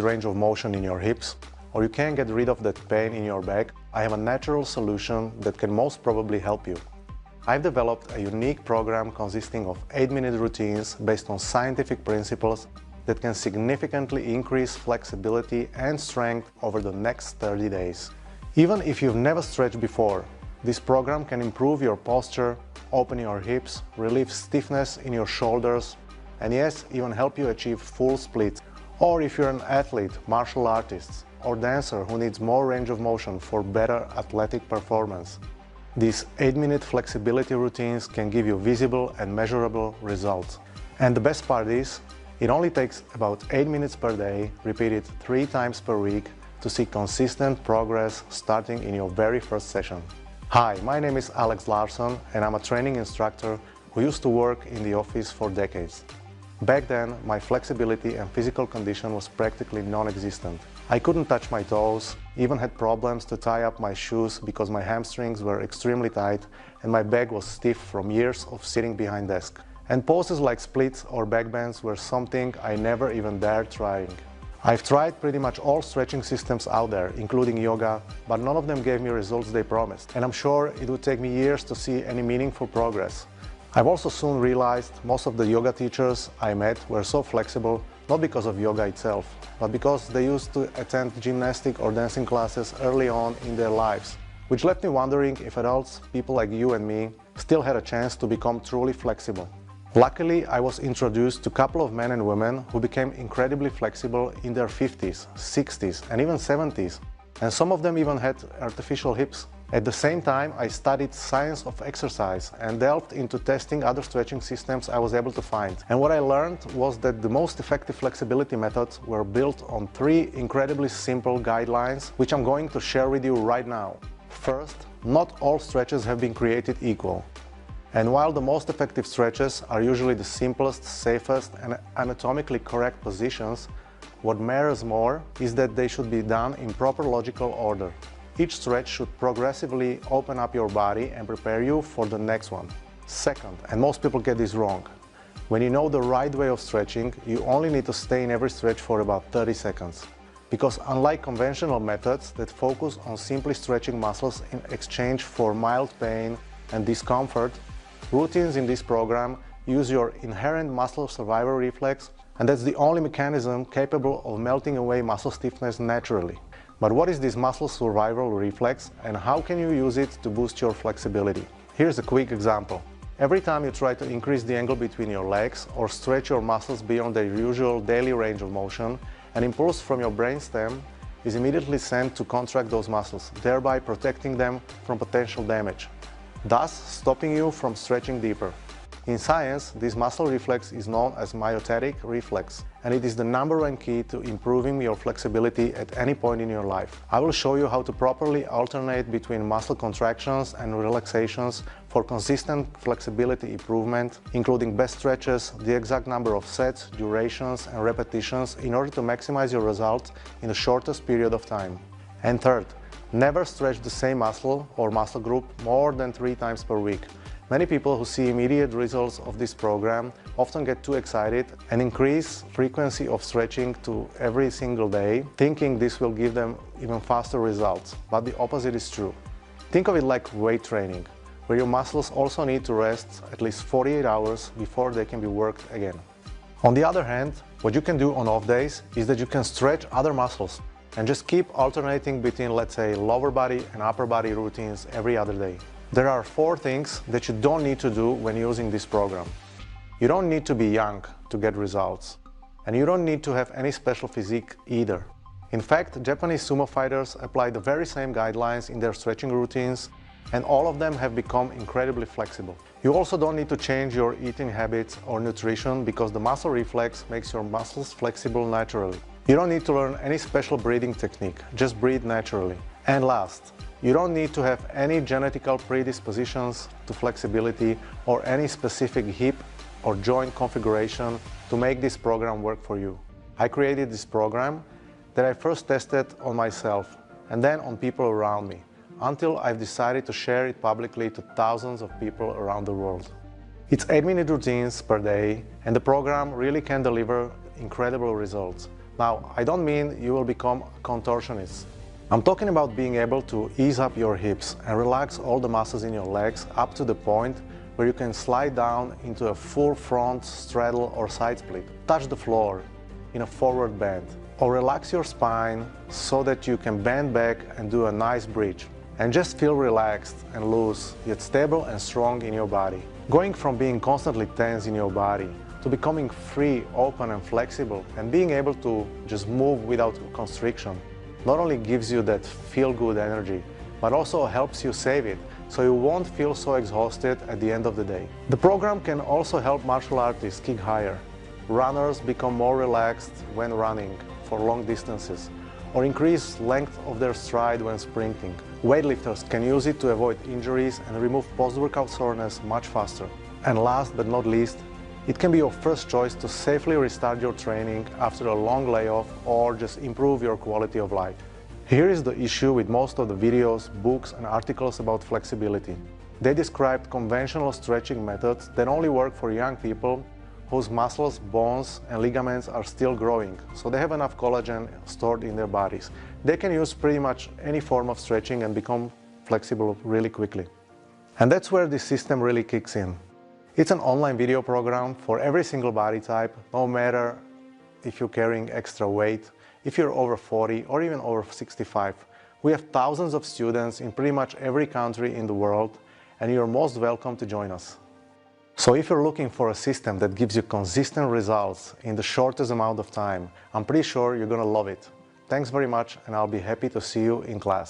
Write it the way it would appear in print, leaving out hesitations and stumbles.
range of motion in your hips, or you can't get rid of that pain in your back, I have a natural solution that can most probably help you. I've developed a unique program consisting of 8-minute routines based on scientific principles that can significantly increase flexibility and strength over the next 30 days. Even if you've never stretched before, this program can improve your posture, open your hips, relieve stiffness in your shoulders, and yes, even help you achieve full splits. Or if you're an athlete, martial artist, or dancer who needs more range of motion for better athletic performance, these 8-minute flexibility routines can give you visible and measurable results. And the best part is, it only takes about 8 minutes per day, repeated 3 times per week, to see consistent progress starting in your very first session. Hi, my name is Alex Larsson and I'm a training instructor who used to work in the office for decades. Back then, my flexibility and physical condition was practically non-existent. I couldn't touch my toes, even had problems to tie up my shoes because my hamstrings were extremely tight and my back was stiff from years of sitting behind desk. And poses like splits or backbends were something I never even dared trying. I've tried pretty much all stretching systems out there, including yoga, but none of them gave me results they promised. And I'm sure it would take me years to see any meaningful progress. I've also soon realized most of the yoga teachers I met were so flexible, not because of yoga itself, but because they used to attend gymnastic or dancing classes early on in their lives, which left me wondering if adults, people like you and me, still had a chance to become truly flexible. Luckily, I was introduced to a couple of men and women who became incredibly flexible in their 50s, 60s, and even 70s, and some of them even had artificial hips. At the same time, I studied science of exercise and delved into testing other stretching systems I was able to find. And what I learned was that the most effective flexibility methods were built on 3 incredibly simple guidelines, which I'm going to share with you right now. First, not all stretches have been created equal. And while the most effective stretches are usually the simplest, safest, and anatomically correct positions, what matters more is that they should be done in proper logical order. Each stretch should progressively open up your body and prepare you for the next one. Second, and most people get this wrong, when you know the right way of stretching, you only need to stay in every stretch for about 30 seconds. Because unlike conventional methods that focus on simply stretching muscles in exchange for mild pain and discomfort, routines in this program use your inherent muscle survival reflex, and that's the only mechanism capable of melting away muscle stiffness naturally. But what is this muscle survival reflex and how can you use it to boost your flexibility? Here's a quick example. Every time you try to increase the angle between your legs or stretch your muscles beyond their usual daily range of motion, an impulse from your brainstem is immediately sent to contract those muscles, thereby protecting them from potential damage, thus stopping you from stretching deeper. In science, this muscle reflex is known as myostatic reflex, and it is the #1 key to improving your flexibility at any point in your life. I will show you how to properly alternate between muscle contractions and relaxations for consistent flexibility improvement, including best stretches, the exact number of sets, durations, and repetitions in order to maximize your results in the shortest period of time. And third, never stretch the same muscle or muscle group more than 3 times per week. Many people who see immediate results of this program often get too excited and increase frequency of stretching to every single day, thinking this will give them even faster results, but the opposite is true. Think of it like weight training, where your muscles also need to rest at least 48 hours before they can be worked again. On the other hand, what you can do on off days is that you can stretch other muscles and just keep alternating between, let's say, lower body and upper body routines every other day. There are 4 things that you don't need to do when using this program. You don't need to be young to get results. And you don't need to have any special physique either. In fact, Japanese sumo fighters apply the very same guidelines in their stretching routines, and all of them have become incredibly flexible. You also don't need to change your eating habits or nutrition because the muscle reflex makes your muscles flexible naturally. You don't need to learn any special breathing technique, just breathe naturally. And last, you don't need to have any genetical predispositions to flexibility or any specific hip or joint configuration to make this program work for you. I created this program that I first tested on myself and then on people around me, until I've decided to share it publicly to thousands of people around the world. It's 8-minute routines per day, and the program really can deliver incredible results. Now, I don't mean you will become a contortionist. I'm talking about being able to ease up your hips and relax all the muscles in your legs up to the point where you can slide down into a full front straddle or side split. Touch the floor in a forward bend. Or relax your spine so that you can bend back and do a nice bridge. And just feel relaxed and loose, yet stable and strong in your body. Going from being constantly tense in your body to becoming free, open and flexible and being able to just move without constriction not only gives you that feel-good energy, but also helps you save it, so you won't feel so exhausted at the end of the day. The program can also help martial artists kick higher. Runners become more relaxed when running for long distances, or increase length of their stride when sprinting. Weightlifters can use it to avoid injuries and remove post-workout soreness much faster. And last but not least, it can be your first choice to safely restart your training after a long layoff or just improve your quality of life. Here is the issue with most of the videos, books and articles about flexibility. They described conventional stretching methods that only work for young people whose muscles, bones and ligaments are still growing, so they have enough collagen stored in their bodies. They can use pretty much any form of stretching and become flexible really quickly. And that's where this system really kicks in. It's an online video program for every single body type, no matter if you're carrying extra weight, if you're over 40 or even over 65. We have thousands of students in pretty much every country in the world, and you're most welcome to join us. So if you're looking for a system that gives you consistent results in the shortest amount of time, I'm pretty sure you're gonna love it. Thanks very much, and I'll be happy to see you in class.